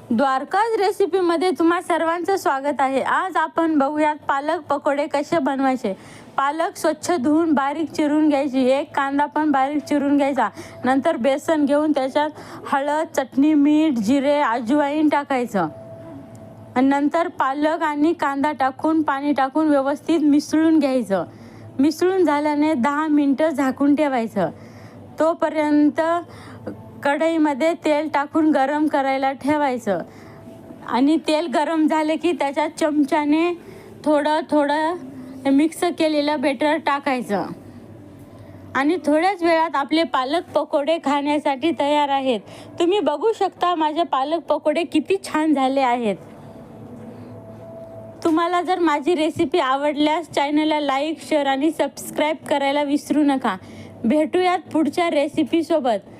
द्वारकाज रेसिपीमध्ये तुम्हा सर्वांचं स्वागत आहे। आज आपण बघूयात पालक पकोडे कसे बनवायचे। पालक स्वच्छ धुवून बारीक चिरून घ्यायची, एक कांदा पण बारीक चिरून घ्यायचा। नंतर बेसन घेऊन त्याच्यात हळद, चटणी, मीठ, जिरे, अजवाईन टाकायचं आणि नंतर पालक आणि कांदा टाकून पाणी टाकून व्यवस्थित मिसळून घ्यायचं। मिसळून झाल्याने 10 मिनिटं झाकून ठेवायचं। तोपर्यंत कढईमध्ये तेल टाकून गरम करायला ठेवायचं आणि तेल गरम झाले की त्याच्यात चमच्याने थोडं मिक्स केलेलं बेटर टाकायचं आणि थोड्याच वेळात आपले पालक पकोडे खाण्यासाठी तयार आहेत। तुम्ही बघू शकता माझे पालक पकोडे किती छान झाले आहेत। तुम्हाला जर माझी रेसिपी आवडल्यास चॅनलला लाईक, शेअर आणि सबस्क्राईब करायला विसरू नका। भेटूयात पुढच्या रेसिपीसोबत।